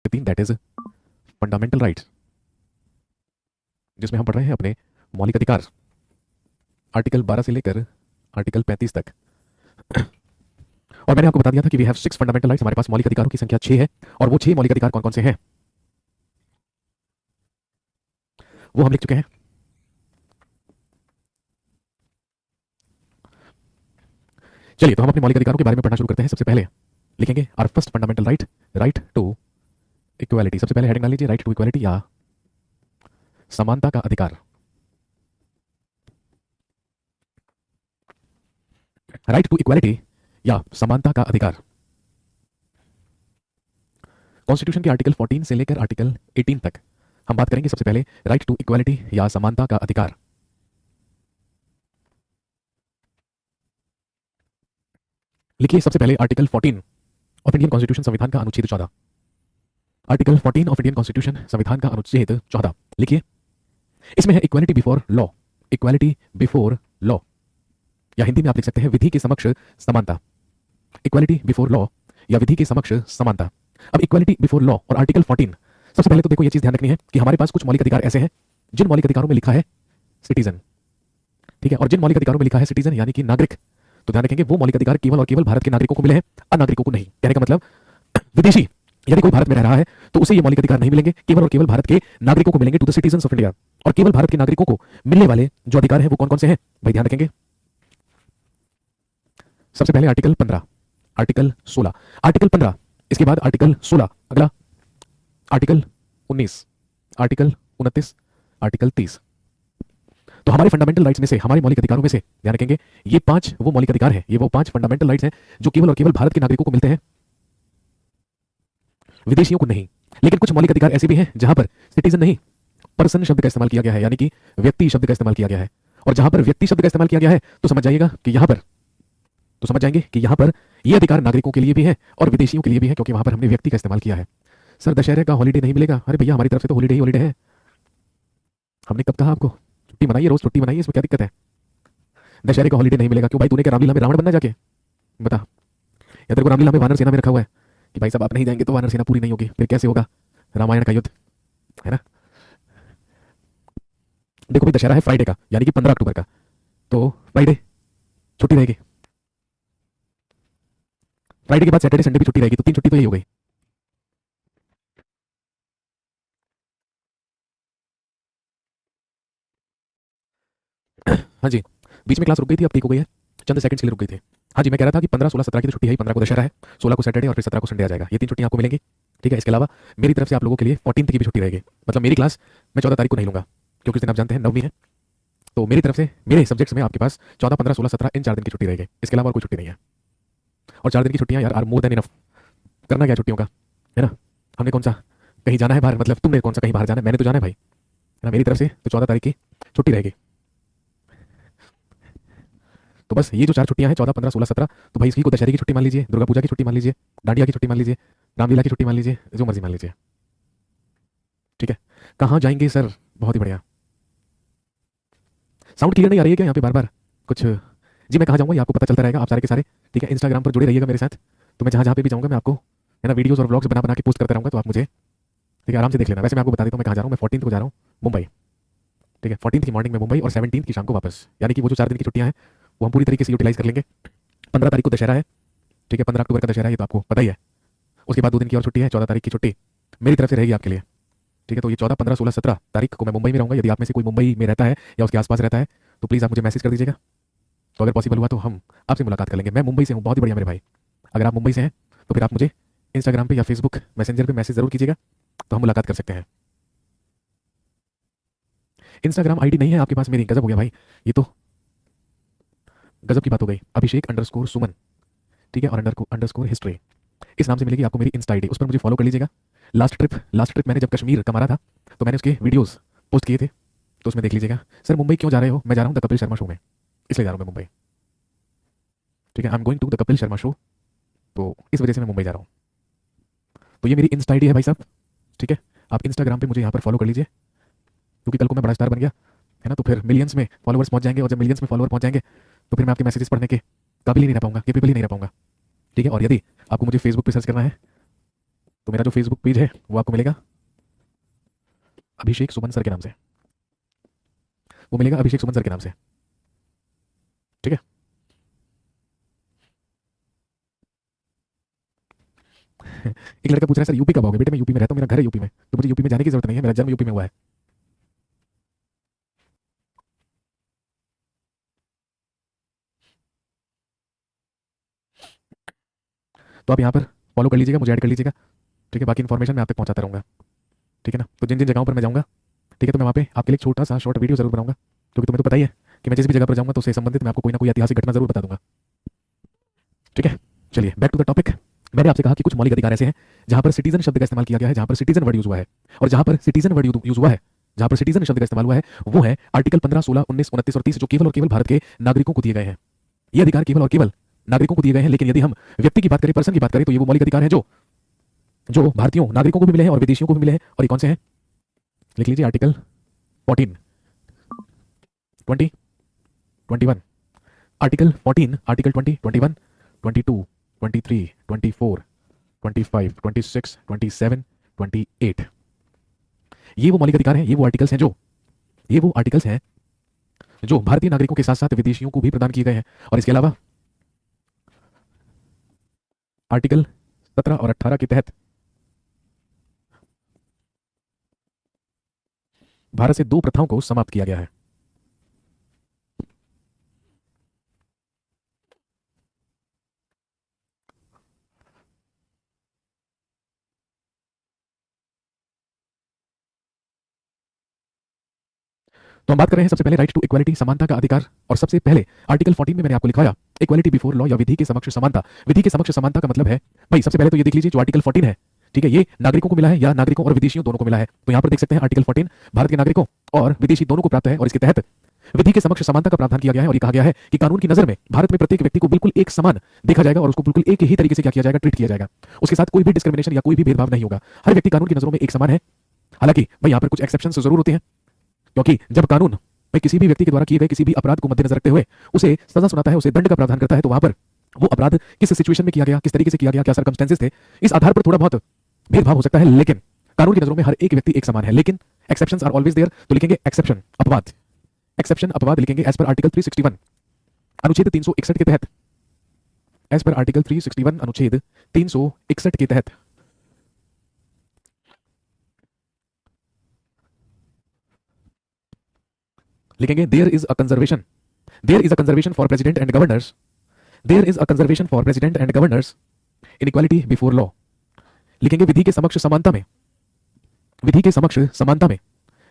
3 that is fundamental rights, जिसमें हम पढ़ रहे हैं अपने मौलिक अधिकार, आर्टिकल 12 से लेकर आर्टिकल 35 तक। और मैंने आपको बता दिया था कि वी हैव 6 फंडामेंटल राइट्स, हमारे पास मौलिक अधिकारों की संख्या 6 है, और वो 6 मौलिक अधिकार कौन कौन से हैं वो हम लिख चुके हैं। चलिए तो हम अपने मौलिक अधिकारों के बारे में पढ़ना शुरू करते हैं। सबसे पहले लिखेंगे our first fundamental right, right to equality. सबसे पहले हेडिंग डाल लीजिए राइट टू इक्वालिटी या समानता का अधिकार। राइट टू इक्वालिटी या समानता का अधिकार कॉन्स्टिट्यूशन के आर्टिकल 14 से लेकर आर्टिकल 18 तक हम बात करेंगे। सबसे पहले राइट टू इक्वालिटी या समानता का अधिकार। लिखिए सबसे पहले आर्टिकल 14 ऑफ इंडियन कॉन्स्टिट्यूशन, संविधान का अनुच्छेद 14। आर्टिकल 14 ऑफ इंडियन कॉन्स्टिट्यूशन, संविधान का अनुच्छेद 14 लिखिए। इसमें है equality before law, equality before law, या हिंदी में आप लिख सकते हैं विधि के समक्ष समानता। इक्वालिटी बिफोर लॉ या विधि के समक्ष समानता। अब इक्वालिटी बिफोर लॉ और आर्टिकल 14, सबसे पहले तो देखो ये चीज ध्यान रखनी है कि हमारे पास कुछ मौलिक अधिकार ऐसे हैं जिन मौलिक अधिकारों में लिखा है सिटीजन, ठीक है, और जिन मौलिक अधिकारों में लिखा है सिटीजन यानी कि नागरिक, तो ध्यान रखेंगे वो मौलिक अधिकार केवल और केवल भारत के नागरिकों को मिले हैं, अनागरिकों को नहीं। कहने का मतलब विदेशी यदि कोई भारत में रह रहा है तो उसे ये मौलिक अधिकार नहीं मिलेंगे, केवल और केवल भारत के नागरिकों को मिलेंगे, to the citizens of India. और केवल भारत के नागरिकों को मिलने वाले जो अधिकार हैं वो कौन कौन से हैं भाई, ध्यान रखेंगे। सबसे पहले आर्टिकल 15, आर्टिकल 16, आर्टिकल 15, इसके बाद आर्टिकल 16, अगला आर्टिकल 19, आर्टिकल 29, आर्टिकल 30। तो हमारे फंडामेंटल राइट्स में से, हमारे मौलिक अधिकारों में से ध्यान रखेंगे ये 5 वो मौलिक अधिकार हैं, ये वो 5 फंडामेंटल राइट्स हैं जो केवल और केवल भारत के नागरिकों को मिलते हैं, विदेशियों को नहीं। लेकिन कुछ मौलिक अधिकार ऐसे भी हैं जहां पर सिटीजन नहीं, पर्सन शब्द का इस्तेमाल किया गया है, यानी कि व्यक्ति शब्द का इस्तेमाल किया गया है। और जहां पर व्यक्ति शब्द का इस्तेमाल किया गया है तो समझ जाइएगा कि यहां पर, तो समझ जाएंगे कि यहां पर ये अधिकार नागरिकों के लिए भी है और विदेशियों के लिए भी है, क्योंकि वहां पर हमने व्यक्ति का इस्तेमाल किया है। सर दशहरे का हॉलीडे नहीं मिलेगा, अरे भैया हमारी तरफ से तो हॉलीडे ही हॉलीडे है। हमने कब कहा आपको छुट्टी मनाइए, रोज छुट्टी मनाइए, इसमें क्या दिक्कत है। दशहरे का हॉलीडे नहीं मिलेगा क्यों भाई, तूने क्या रामलीला में रावण बनना जाके, बता। या तेरे को रामलीला में वानर सेना में रखा हुआ है कि भाई साहब आप नहीं जाएंगे तो वानर सेना पूरी नहीं होगी, फिर कैसे होगा रामायण का युद्ध, है ना। देखो भाई दशहरा है फ्राइडे का, यानी कि 15 अक्टूबर का, तो फ्राइडे छुट्टी रहेगी, फ्राइडे के बाद सैटरडे संडे भी छुट्टी रहेगी, तो 3 छुट्टी तो यही हो गई। हाँ जी, बीच में क्लास रुक गई थी, अब ठीक हो गई है, चंद सेकंड्स के लिए रुक गई थी। हाँ जी, मैं कह रहा था कि 15, 16, 17 की तो छुट्टी है, 15 को दशहरा है, 16 को सैटरडे और फिर 17 को संडे आ जाएगा, ये 3 छुट्टियां आपको मिलेंगी, ठीक है। इसके अलावा मेरी तरफ से आप लोगों के लिए 14 की भी छुट्टी रहेगी, मतलब मेरी क्लास मैं 14 तारीख को नहीं लूंगा क्योंकि उस दिन आप जानते हैं नवमी है, तो मेरी तरफ से मेरे सब्जेक्ट्स में आपके पास 14, 15, 16, 17 इन 4 दिन की छुट्टी रहेगी, इसके अलावा और कोई छुट्टी नहीं है। और 4 दिन की छुट्टियां यार आर मोर देन इनफ, करना क्या छुट्टियों का, है ना। हमने कौन सा कहीं जाना है बाहर, मतलब तुमने कौन सा कहीं बाहर जाना है, मैंने तो जाना है भाई, है ना। मेरी तरफ से तो 14 तारीख की छुट्टी रहेगी। तो बस ये जो 4 छुट्टियां हैं 14, 15, 16, 17, तो भाई इसकी को दशहरे की छुट्टी मान लीजिए, दुर्गा पूजा की छुट्टी मान लीजिए, डांडिया की छुट्टी मान लीजिए, रामलीला की छुट्टी मान लीजिए, जो मर्जी मान लीजिए, ठीक है। कहाँ जाएंगे सर, बहुत ही बढ़िया। साउंड क्लियर नहीं आ रही है क्या यहाँ पे बार बार कुछ, जी मैं कहाँ जाऊँगा ये आपको पता चलता रहेगा, आप सारे के सारे, ठीक है। इंस्टाग्राम पर जुड़े रहिएगा मेरे साथ, तो मैं जहाँ जहाँ पे भी जाऊँगा मैं आपको, है ना, वीडियोज़ और व्लॉग्स बना बना के पोस्ट करता रहूँगा, तो आप मुझे, ठीक है, आराम से देख लेना। वैसे मैं आपको बता देता हूँ मैं कहाँ जा रहा हूँ, मैं 14 को जा रहा हूँ मुंबई, ठीक है। 14 की मॉर्निंग में मुंबई और 17 की शाम को वापस, यानी कि वो जो 4 दिन की छुट्टियाँ हैं वो हम पूरी तरीके से यूटिलाइज कर लेंगे। 15 तारीख को दशहरा है, ठीक है, 15 अक्टूबर का दशहरा है, ये तो आपको पता ही है। उसके बाद 2 दिन की और छुट्टी है, 14 तारीख की छुट्टी मेरी तरफ से रहेगी आपके लिए, ठीक है। तो ये 14, 15, 16, 17 तारीख को मैं मुंबई में रहूँगा। यदि आप में से कोई मुंबई में रहता है या उसके आसपास रहता है तो प्लीज़ आप मुझे मैसेज कर दीजिएगा, तो अगर पॉसिबल हुआ तो हम आपसे मुलाकात कर लेंगे। मैं मुंबई से हूँ, बहुत ही बढ़िया मेरे भाई। अगर आप मुंबई से हैं तो फिर आप मुझे इंस्टाग्राम पे या फेसबुक मैसेंजर पे मैसेज जरूर कीजिएगा, तो हम मुलाकात कर सकते हैं। इंस्टाग्राम आईडी नहीं है आपके पास मेरी, गजब हो गया भाई, ये तो गजब की बात हो गई। अभिषेक अंडरस्कोर सुमन, ठीक है, और अंडरस्कोर हिस्ट्री, इस नाम से मिलेगी आपको मेरी इंस्टा आईडी, उस पर मुझे फॉलो कर लीजिएगा। लास्ट ट्रिप मैंने जब कश्मीर का मारा था तो मैंने उसके वीडियोस पोस्ट किए थे, तो उसमें देख लीजिएगा। सर मुंबई क्यों जा रहे हो, मैं जा रहा हूँ द कपिल शर्मा शो में, इसलिए जा रहा हूँ मैं मुंबई, ठीक है। I am going to the Kapil Sharma show, तो इस वजह से मैं मुंबई जा रहा हूँ। तो ये मेरी इंस्टा आईडी है भाई साहब, ठीक है। आप इंस्टाग्राम पे मुझे यहाँ पर फॉलो कर लीजिए, क्योंकि कल को मैं बड़ा स्टार बन गया, है ना, तो फिर मिलियंस में फॉलोअर्स पहुंच जाएंगे, और जब मिलियंस में फॉलोअर पहुंच जाएंगे तो फिर मैं आपके मैसेजेस पढ़ने के काबिल ही नहीं रह पाऊंगा, केपेबल ही नहीं रह पाऊंगा, ठीक है। और यदि आपको मुझे फेसबुक पे सर्च करना है तो मेरा जो फेसबुक पेज है वो आपको मिलेगा अभिषेक सुमन सर के नाम से, वो मिलेगा अभिषेक सुमन सर के नाम से, ठीक है। एक लड़का पूछ रहा है सर यूपी कब आओगे? बेटे मैं यूपी में रहता हूँ, मेरा घर है यूपी में, तो मुझे यूपी में जाने की जरूरत नहीं है, मेरा जन्म यूपी में हुआ है। तो आप यहाँ पर फॉलो कर लीजिएगा, मुझे ऐड कर लीजिएगा, ठीक है। बाकी इन्फॉर्मेशन मैं आप तक पहुँचाता रहूँगा, ठीक है ना। तो जिन जिन जगहों पर मैं जाऊँगा, ठीक है, तो मैं वहाँ पे आपके लिए एक छोटा सा शॉर्ट वीडियो जरूर बनाऊंगा, क्योंकि तुम्हें तो पता ही है कि मैं जिस भी जगह पर जाऊँगा तो उससे संबंधित मैं आपको कोई ना कोई ऐतिहासिक घटना जरूर बता दूंगा, ठीक है। चलिए बैक टू द टॉपिक। मैंने आपसे कहा कि कुछ मौलिक अधिकार ऐसे हैं जहां पर सिटीजन शब्द का इस्तेमाल किया गया है, जहां पर सिटीजन वर्ड यूज हुआ है, और जहां पर सिटीजन वर्ड यूज हुआ है, जहां पर सिटीजन शब्द का इस्तेमाल हुआ है, वो है आर्टिकल 15, 16, 19, 29 और 30, जो केवल और केवल भारत के नागरिकों को दिए गए हैं। ये अधिकार केवल और केवल नागरिकों को दिए गए हैं, लेकिन यदि हम व्यक्ति की बात करें, पर्सन की बात करें, तो ये वो मौलिक अधिकार हैं जो जो भारतीयों नागरिकों को भी मिले हैं और विदेशियों को भी मिले हैं। और ये कौन से हैं? लिख लीजिए आर्टिकल 14, 20, 21, आर्टिकल 14, आर्टिकल 20, 21, 22, 23, 24, 25, 26, 27, 28। ये वो मौलिक अधिकार हैं, ये वो आर्टिकल्स हैं जो भारतीय नागरिकों के साथ साथ विदेशियों को भी प्रदान किए गए हैं। और इसके अलावा आर्टिकल 17 और 18 के तहत भारत से दो प्रथाओं को समाप्त किया गया है। तो हम बात कर रहे हैं सबसे पहले राइट टू इक्वालिटी, समानता का अधिकार। और सबसे पहले आर्टिकल 14 में मैंने आपको लिखवाया इक्वालिटी बिफोर लॉ, या विधि के समक्ष समानता। विधि के समक्ष समानता का मतलब है भाई, सबसे पहले तो ये देख लीजिए जो आर्टिकल 14 है, ठीक है, ये नागरिकों को मिला है या नागरिकों और विदेशियों दोनों को मिला है। तो यहां पर देख सकते हैं आर्टिकल 14 भारत के नागरिकों और विदेशी दोनों को प्राप्त है, और इसके तहत विधि के समक्ष समानता का प्रावधान किया गया है। और ये कहा गया है कि कानून की नजर में भारत में प्रत्येक व्यक्ति को बिल्कुल एक समान देखा जाएगा और उसको बिल्कुल एक ही तरीके से क्या किया जाएगा, ट्रीट किया जाएगा। उसके साथ कोई भी डिस्क्रिमिनेशन या कोई भी भेदभाव नहीं होगा। हर व्यक्ति कानून की नजरों में एक समान है। हालांकि भाई यहाँ पर कुछ एक्सेप्शन जरूर होते हैं, क्योंकि जब कानून में किसी भी व्यक्ति के द्वारा किए गए किसी भी अपराध को मद्देनजर रखते हुए उसे सजा सुनाता है, उसे दंड का प्रावधान करता है, तो वहां पर वो अपराध किस सिचुएशन में किया गया, किस तरीके से किया गया, क्या सर्कमस्टेंसेस थे, इस आधार पर थोड़ा बहुत भेदभाव हो सकता है। लेकिन कानून की नजरों में हर एक व्यक्ति एक समान है। लेकिन एक्सेप्शंस आर ऑलवेज देयर। तो लिखेंगे एक्सेप्शन, अपवाद, एक्सेप्शन अपवाद लिखेंगे एज पर आर्टिकल 361 अनुच्छेद 361 के तहत, एज पर आर्टिकल 361 अनुच्छेद 361 के तहत लिखेंगे there is a conservation, there is a conservation for president and governors, there is a conservation for president and governors in equality before law. लिखेंगे विधि के समक्ष समानता में, विधि के समक्ष समानता में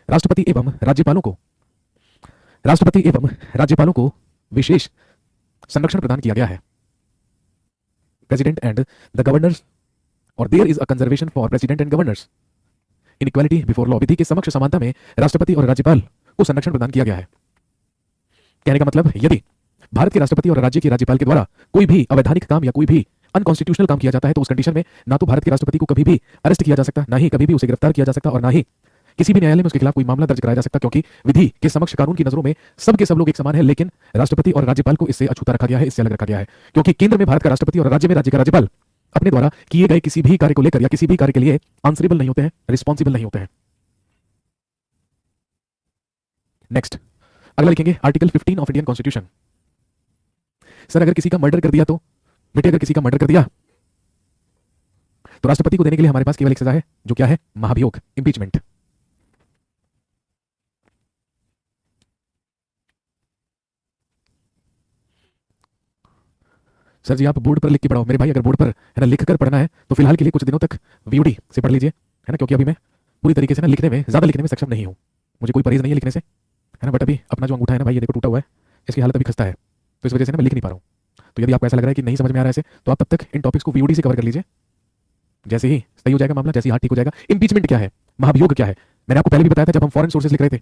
राष्ट्रपति एवं राज्यपालों को, राष्ट्रपति एवं राज्यपालों को विशेष संरक्षण प्रदान किया गया है, प्रेसिडेंट एंड द गवर्नर्स। और there is a conservation for president and governors in equality before law, विधि के समक्ष समानता में राष्ट्रपति और राज्यपाल को संरक्षण प्रदान किया गया है। कहने का मतलब यदि भारत के राष्ट्रपति और राज्य के राज्यपाल के द्वारा कोई भी अवैधानिक काम या कोई भी अनकॉन्स्टिट्यूशनल काम किया जाता है, तो उस कंडीशन में ना तो भारत के राष्ट्रपति को कभी भी अरेस्ट किया जा सकता, ना ही कभी भी उसे गिरफ्तार किया जा सकता, और ना ही किसी भी न्यायालय में उसके खिलाफ कोई मामला दर्ज कराया जा सकता, क्योंकि विधि के समक्ष कानून की नजरों में सब के सब लोग एक समान है। लेकिन राष्ट्रपति और राज्यपाल को इससे अछूता रखा गया है, इससे अलग रखा गया है, क्योंकि केंद्र में भारत का राष्ट्रपति और राज्य में राज्य का राज्यपाल अपने द्वारा किए गए किसी भी कार्य को लेकर या किसी भी कार्य के लिए आंसरेबल नहीं होते हैं, रिस्पॉन्सिबल नहीं होते हैं। नेक्स्ट अगला लिखेंगे article 15 of Indian constitution. Sir अगर किसी का मर्डर कर दिया तो, बेटे अगर किसी का मर्डर कर दिया तो राष्ट्रपति को देने के लिए हमारे पास केवल एक सजा है, जो क्या है, महाभियोग, इंपीचमेंट। सर जी आप बोर्ड पर लिख के पढ़ाओ मेरे भाई, अगर बोर्ड पर है ना लिख कर पढ़ना है तो फिलहाल के लिए कुछ दिनों तक वीओडी से पढ़ लीजिए, है ना, क्योंकि अभी मैं पूरी तरीके से ना लिखने में, ज्यादा लिखने में सक्षम नहीं हूँ, मुझे कोई परहेज नहीं है लिखने से, है ना। बट अभी अपना जो अंगूठा है ना भाई, ये देखो टूटा हुआ है, इसकी हालत अभी खस्ता है, तो इस वजह से ना मैं लिख नहीं पा रहा हूँ। तो यदि आपको ऐसा लग रहा है कि नहीं समझ में आ रहा है ऐसे, तो आप तब तक इन टॉपिक्स को वीओडी से कवर कर लीजिए। जैसे ही सही हो जाएगा मामला, जैसे ही हाथ ठीक हो जाएगा, इम्पीचमेंट क्या है, महाभियोग क्या है, मैंने आपको पहले भी बताया था जब हम फॉरेन सोर्सेज लिख रहे थे,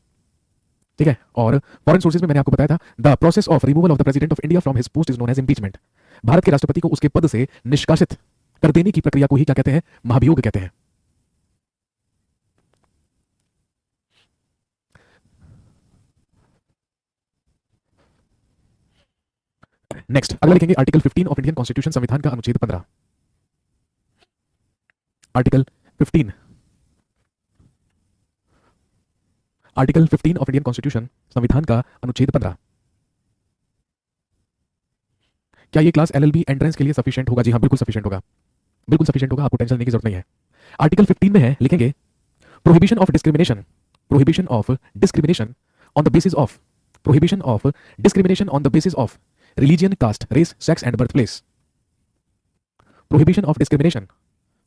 ठीक है। और फॉरेन सोर्सेज में मैंने आपको बताया था the process of removal of the president of India from his post is known as impeachment. Bharat के राष्ट्रपति को उसके पद से निष्कासित कर देने की प्रक्रिया को ही क्या कहते हैं, महाभियोग कहते हैं। नेक्स्ट अगला लिखेंगे आर्टिकल 15 ऑफ इंडियन कॉन्स्टिट्यूशन, संविधान का अनुच्छेद 15। Article 15 article 15 of Indian constitution संविधान का अनुच्छेद 15। क्या ये क्लास एलएलबी एंट्रेंस के लिए सफिशिएंट होगा? जी हाँ, बिल्कुल सफिशिएंट होगा, बिल्कुल सफिशिएंट होगा, आपको टेंशन लेने की जरूरत नहीं है। आर्टिकल 15 में है, लिखेंगे prohibition of discrimination, prohibition of discrimination on the basis of, prohibition of discrimination on the basis of religion, caste, race, sex and birth place, prohibition of discrimination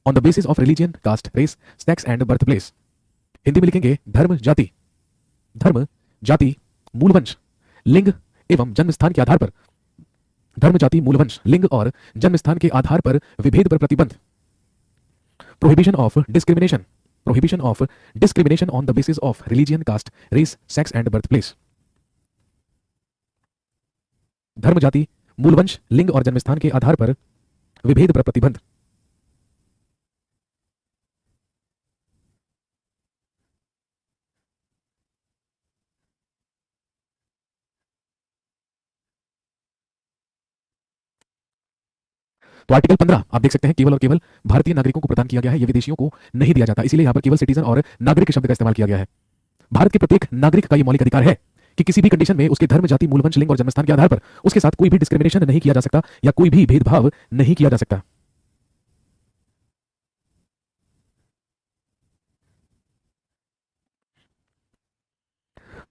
on the basis of religion, caste, race, sex and birth place. Hindi में लिखेंगे धर्म, जाति, मूलवंश, लिंग एवं जन्मस्थान के आधार पर, धर्म, जाति, मूलवंश, लिंग और जन्मस्थान के आधार पर विभेद पर प्रतिबंध। Prohibition of discrimination, prohibition of discrimination on the basis of religion, caste, race, sex and birth place. धर्म, जाति, मूलवंश, लिंग और जन्मस्थान के आधार पर विभेद पर प्रतिबंध। तो आर्टिकल 15 आप देख सकते हैं, केवल और केवल भारतीय नागरिकों को प्रदान किया गया है, ये विदेशियों को नहीं दिया जाता, इसीलिए यहां पर केवल सिटीजन और नागरिक शब्द का इस्तेमाल किया गया है। भारत के प्रत्येक नागरिक का यह मौलिक अधिकार है कि किसी भी कंडीशन में उसके धर्म, जाति, मूलवंश, लिंग और जन्मस्थान के आधार पर उसके साथ कोई भी डिस्क्रिमिनेशन नहीं किया जा सकता या कोई भी भेदभाव नहीं किया जा सकता।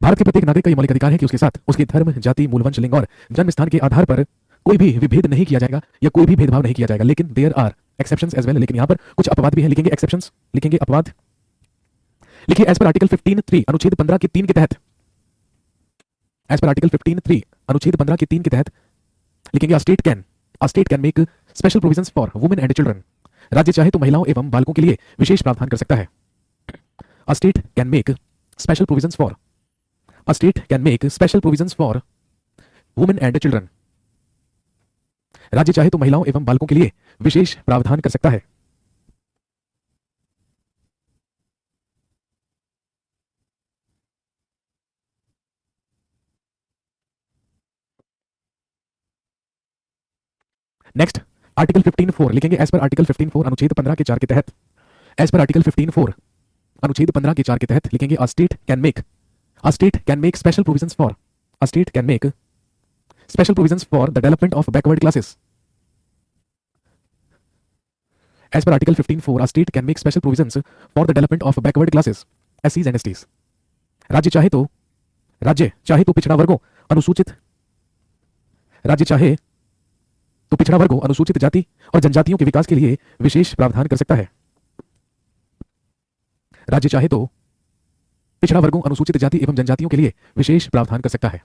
भारत के प्रत्येक नागरिक का यह मौलिक अधिकार है कि उसके साथ उसके धर्म, जाति, मूलवंश, लिंग और जन्मस्थान के आधार पर कोई भी विभेद नहीं किया जाएगा या कोई भी भेदभाव नहीं किया जाएगा। लेकिन there are exceptions as well, लेकिन यहां पर कुछ अपवाद भी है, लिखेंगे एक्सेप्शंस, लिखेंगे अपवाद। लिखिए एज पर आर्टिकल 15(3) अनुच्छेद 15 के 3 के तहत, एज पर आर्टिकल 15(3) अनुच्छेद 15 के 3 के तहत लिखेंगे a state can make special provisions for women and children. राज्य चाहे तो महिलाओं एवं बालकों के लिए विशेष प्रावधान कर सकता है। अ state can make special provisions for, a state can make special provisions for women and children. राज्य चाहे तो महिलाओं एवं बालकों के लिए विशेष प्रावधान कर सकता है। नेक्स्ट आर्टिकल 15(4) लिखेंगे एज पर आर्टिकल 15(4) अनुच्छेद 15 के 4 के तहत, एज पर आर्टिकल 15(4) अनुच्छेद 15 के 4 के तहत लिखेंगे a state can make special provisions for, a state can make special provisions for the development of backward classes. As per article 15(4) a state can make special provisions for the development of backward classes, एससीज and STs. राज्य चाहे तो पिछड़ा वर्गों, अनुसूचित, राज्य चाहे तो पिछड़ा वर्गों, अनुसूचित जाति और जनजातियों के विकास के लिए विशेष प्रावधान कर सकता है। राज्य चाहे तो पिछड़ा वर्गों, अनुसूचित जाति एवं जनजातियों के लिए विशेष प्रावधान कर सकता है।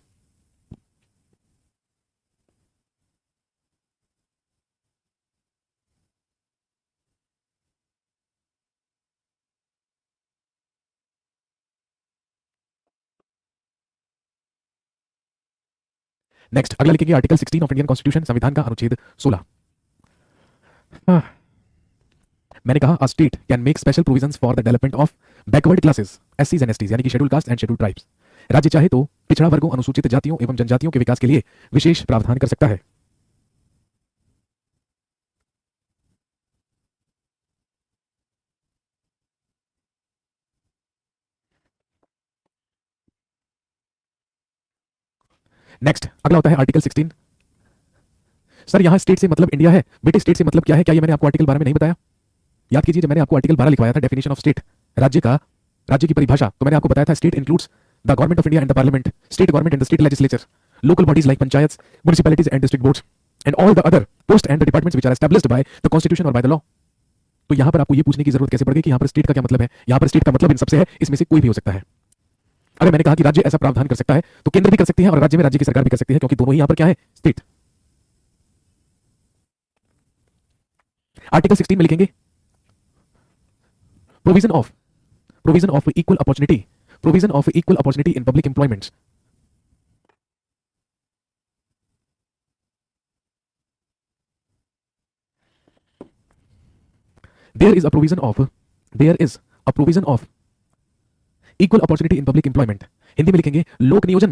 नेक्स्ट अगला लिखेंगे आर्टिकल 16 ऑफ इंडियन कॉन्स्टिट्यूशन संविधान का अनुच्छेद 16। मैंने कहा a state can make special provisions for the development of backward classes, एससीज एंड एसटीज, यानी कि schedule caste and schedule tribes. राज्य चाहे तो पिछड़ा वर्गों, अनुसूचित जातियों एवं जनजातियों के विकास के लिए विशेष प्रावधान कर सकता है। नेक्स्ट अगला होता है आर्टिकल 16। सर यहां स्टेट से मतलब इंडिया है, बेटे स्टेट से मतलब क्या है? क्या ये मैंने आपको आर्टिकल 12 में नहीं बताया? याद कीजिए, जब मैंने आपको आर्टिकल 12 लिखवाया था डेफिनेशन ऑफ स्टेट, राज्य की परिभाषा, तो मैंने आपको बताया था state includes the government of India and the parliament, state government and the state legislature, local bodies like panchayat, municipalities and district boards and all the other post and departments which are established by the constitution or by the law. तो यहां पर आपको ये पूछने की जरूरत कैसे पड़ गई कि यहां पर स्टेट का क्या मतलब है? यहां पर स्टेट का मतलब इन सबसे है, इसमें से कोई भी हो सकता है। अगर मैंने कहा कि राज्य ऐसा प्रावधान कर सकता है तो केंद्र भी कर सकती है और राज्य में राज्य की सरकार भी कर सकती है, क्योंकि दोनों ही यहां पर क्या है? स्टेट। आर्टिकल 16 में लिखेंगे provision of equal opportunity in public employments. There is a provision of equal opportunity in public employment. Hindi में लिखेंगे लोक नियोजन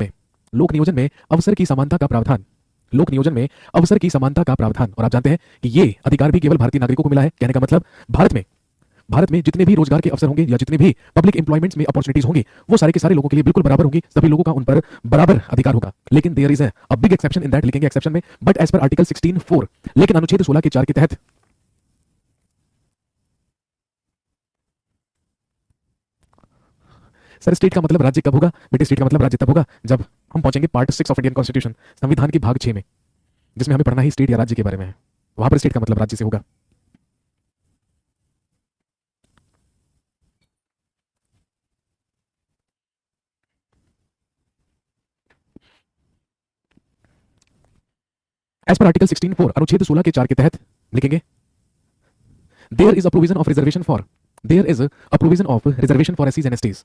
में अवसर की समानता का प्रावधान, लोक नियोजन में अवसर की समानता का प्रावधान। और आप जानते हैं कि ये अधिकार भी केवल भारतीय नागरिकों को मिला है। कहने का मतलब भारत में भारत में जितने भी रोजगार के अवसर होंगे या जितने भी पब्लिक एम्प्लॉयमेंट्स में अपॉर्चुनिटीज होंगी वो सारे के सारे लोगों के लिए बिल्कुल बराबर होंगी, सभी लोगों का उन पर बराबर अधिकार होगा। लेकिन there is a big exception in that, लिखेंगे एक्सेप्शन में, बट एज पर आर्टिकल 16(4), लेकिन अनुच्छेद 16 के 4 के तहत सर स्टेट का मतलब राज्य कब होगा? बेटे स्टेट का मतलब राज्य तब होगा जब हम पहुंचेंगे पार्ट 6 ऑफ इंडियन कॉन्स्टिट्यूशन, संविधान के भाग 6 में, जिसमें हमें पढ़ना ही स्टेट या राज्य के बारे में है। वहां पर स्टेट का मतलब राज्य से होगा। एज पर आर्टिकल 16(4), अनुच्छेद 16 के 4 के तहत, लिखेंगे there is a provision of reservation for, there is a provision of reservation for एससीज एंड एसटीज।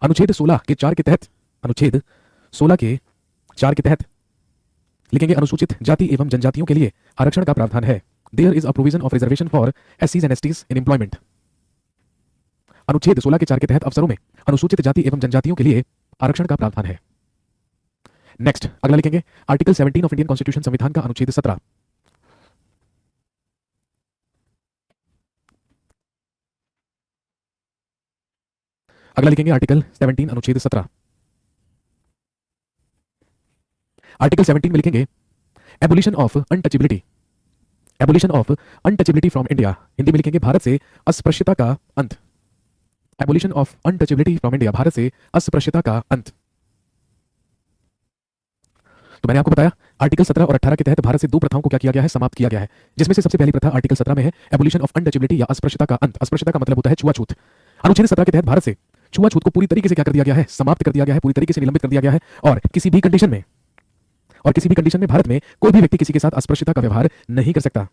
अनुच्छेद 16 के 4 के तहत, अनुच्छेद 16 के 4 के तहत, लिखेंगे अनुसूचित जाति एवं जनजातियों के लिए आरक्षण का प्रावधान है। There is a provision of reservation for एससीज एंड एसटीज इन एम्प्लॉयमेंट। अनुच्छेद 16 के 4 के तहत अवसरों में अनुसूचित जाति एवं जनजातियों के लिए आरक्षण का प्रावधान है। नेक्स्ट अगला लिखेंगे आर्टिकल 17 ऑफ इंडियन कॉन्स्टिट्यूशन, संविधान का अनुच्छेद 17। अगला लिखेंगे आर्टिकल 17 अनुच्छेद 17। आर्टिकल 17 में लिखेंगे abolition of untouchability, abolition of untouchability from India, Hindi में लिखेंगे भारत से अस्पृश्यता का अंत। Abolition of untouchability from India, Bharat से अस्पृश्यता का अंत। तो मैंने आपको बताया आर्टिकल 17 और 18 के तहत भारत से दो प्रथाओं को क्या किया गया है, समाप्त किया गया है, जिसमें से सबसे पहली प्रथा आर्टिकल 17 में है एबोलिशन ऑफ अनटचेबिलिटी या अस्पृश्यता का अंत। अस्पृश्यता का मतलब होता है छुआछूत। अनुच्छेद 17 के तहत भारत से छुआछूत को पूरी तरीके से क्या कर दिया गया है, समाप्त कर दिया गया है, पूरी तरीके से निलंबित कर दिया गया है, और किसी भी कंडीशन में भारत में कोई भी व्यक्ति किसी के साथ अस्पृश्यता का व्यवहार नहीं कर सकता।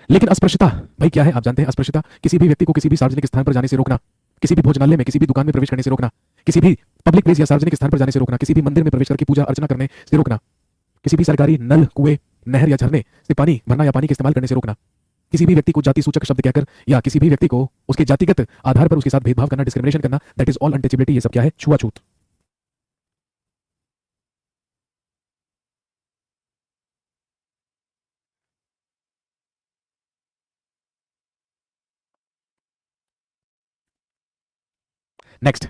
लेकिन अस्पृश्यता भाई क्या है आप जानते हैं? अस्पृश्यता किसी भी व्यक्ति को किसी भी सार्वजनिक स्थान पर जाने से रोकना, किसी भी भोजनालय में, किसी भी दुकान में प्रवेश करने से रोकना, किसी भी पब्लिक प्लेस या सार्वजनिक स्थान पर जाने से रोकना, किसी भी मंदिर में प्रवेश करके पूजा अर्चना करने से रोकना, किसी भी सरकारी नल, कुएं, नहर या झरने से पानी भरना या पानी के इस्तेमाल करने से रोकना, किसी भी व्यक्ति को जाति सूचक शब्द कहकर या किसी भी व्यक्ति को उसके जातिगत आधार पर उसके साथ भेदभाव करना, डिस्क्रिमिनेशन करना, दैट इज ऑल अनटचेबिलिटी। ये सब क्या है? छुआछूत। नेक्स्ट,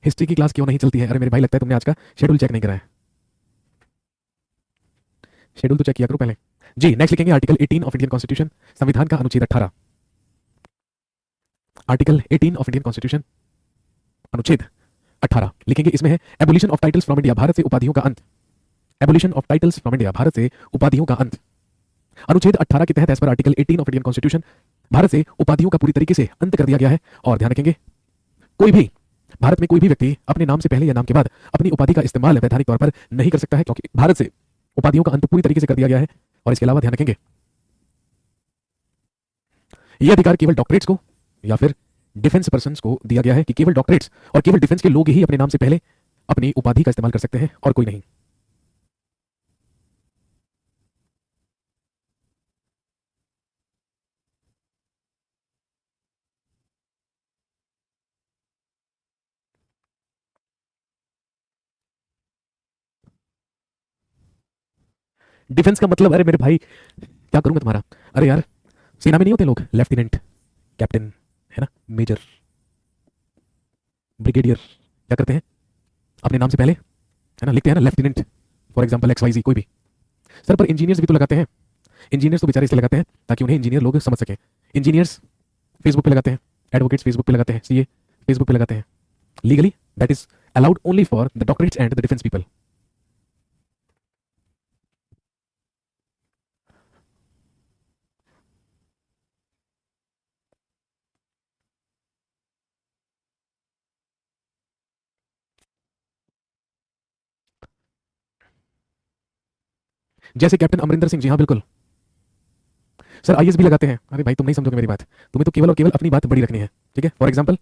हिस्ट्री की क्लास क्यों नहीं चलती है? अरे मेरे भाई लगता है तुमने आज का शेड्यूल चेक नहीं करा है। शेड्यूल तो चेक किया करो पहले जी। नेक्स्ट लिखेंगे आर्टिकल 18 ऑफ इंडियन कॉन्स्टिट्यूशन, संविधान का अनुच्छेद 18। आर्टिकल 18 ऑफ इंडियन कॉन्स्टिट्यूशन, अनुच्छेद 18, लिखेंगे इसमें है abolition of titles from India, Bharat से उपाधियों का अंत। Abolition of titles from India, Bharat से उपाधियों का अंत। अनुच्छेद 18 के तहत as per article 18 of Indian constitution Bharat से उपाधियों का पूरी तरीके से अंत कर दिया गया है। और ध्यान रखेंगे कोई भी भारत में कोई भी व्यक्ति अपने नाम से पहले या नाम के बाद अपनी उपाधि का इस्तेमाल वैधानिक तौर पर नहीं कर सकता है, क्योंकि भारत से उपाधियों का अंत पूरी तरीके से कर दिया गया है। और इसके अलावा ध्यान रखेंगे यह अधिकार केवल डॉक्टरेट्स को या फिर डिफेंस पर्सन्स को दिया गया है कि केवल डॉक्टरेट्स और केवल डिफेंस के लोग ही अपने नाम से पहले अपनी उपाधि का इस्तेमाल कर सकते हैं और कोई नहीं। डिफेंस का मतलब, अरे मेरे भाई क्या करूंगा तुम्हारा? अरे यार सेना में नहीं होते लोग, लेफ्टिनेंट, कैप्टन, है ना, मेजर, ब्रिगेडियर, क्या करते हैं अपने नाम से पहले, है ना, लिखते हैं ना, lieutenant for example X Y Z, कोई भी। सर पर इंजीनियर्स भी तो लगाते हैं। इंजीनियर्स तो बेचारे इसलिए लगाते हैं ताकि उन्हें इंजीनियर लोग समझ सकें। इंजीनियर्स फेसबुक पे लगाते हैं, एडवोकेट्स फेसबुक पे लगाते हैं, सीए फेसबुक पे लगाते हैं। Legally that is allowed only for the doctorates and the defence people. जैसे कैप्टन अमरिंदर सिंह जी, हाँ बिल्कुल। सर आईएएस भी लगाते हैं। अरे भाई तुम नहीं समझोगे मेरी बात, तुम्हें तो केवल और केवल अपनी बात बड़ी रखनी है, ठीक है। फॉर एग्जाम्पल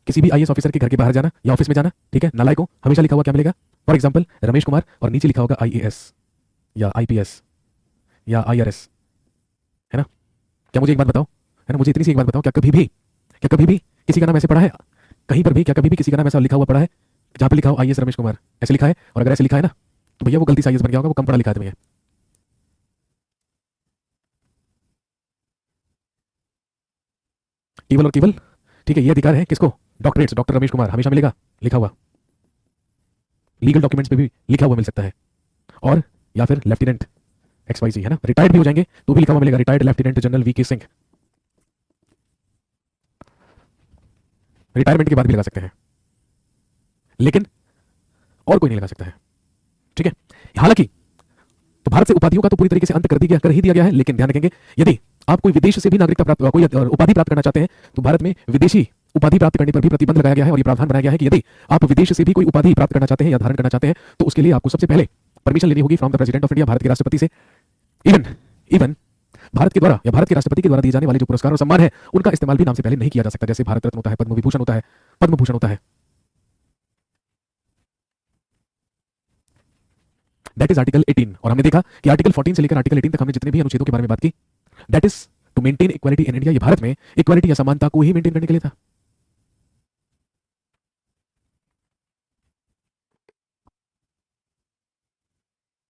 किसी भी आईएएस ऑफिसर के घर के बाहर जाना या ऑफिस में जाना, ठीक है, नालायक को हमेशा लिखा हुआ क्या मिलेगा? फॉर एग्जाम्पल रमेश कुमार, और नीचे लिखा होगा आईएएस या आईपीएस, या IRS, है ना? क्या मुझे एक बात बताओ, है ना, मुझे इतनी सी एक बात बताओ, क्या कभी भी किसी का नाम ऐसे पढ़ा है कहीं पर भी? क्या कभी भी किसी का नाम ऐसा लिखा हुआ पढ़ा है जहाँ पे लिखा हो IAS रमेश कुमार, ऐसे लिखा है? और अगर ऐसे लिखा है ना तो भैया वो गलती से IAS बन गया होगा, वो कम पढ़ा लिखा है भैया। केवल और केवल, ठीक है, ये अधिकार है किसको? डॉक्टरेट्स, डॉक्टर रमेश कुमार हमेशा मिलेगा लिखा हुआ, लीगल डॉक्यूमेंट्स पे भी लिखा हुआ मिल सकता है। और या फिर लेफ्टिनेंट XYZ, है ना, रिटायर्ड भी हो जाएंगे तो भी लिखा हुआ मिलेगा, retired lieutenant general VK Singh, retirement के बाद भी लगा सकते हैं, लेकिन और कोई नहीं लगा सकता है, ठीक है। हालांकि तो भारत से उपाधियों का तो पूरी तरीके से अंत कर ही दिया गया है, लेकिन ध्यान रखेंगे यदि आप कोई विदेश से भी नागरिकता प्राप्त, कोई उपाधि प्राप्त करना चाहते हैं तो भारत में विदेशी उपाधि प्राप्त करने पर भी प्रतिबंध लगाया गया है। और ये प्रावधान बनाया गया है कि यदि आप विदेश से भी कोई उपाधि प्राप्त करना चाहते हैं या धारण करना चाहते हैं तो उसके लिए आपको सबसे पहले परमिशन लेनी होगी from the president of India, Bharat के राष्ट्रपति से। इवन इवन भारत के द्वारा या भारत के राष्ट्रपति के द्वारा दिए जाने वाले जो पुरस्कार और सम्मान है उनका इस्तेमाल भी नाम से पहले नहीं किया जा सकता, जैसे भारत रत्न होता है, पद्म विभूषण होता है, पद्म भूषण होता है। That is article 18। और हमने देखा कि आर्टिकल 14 से लेकर आर्टिकल 18 तक हमने जितने भी अनुच्छेदों के बारे में बात की, that is to maintain equality in India. ये भारत में इक्वालिटी या समानता को ही मेंटेन करने के लिए था।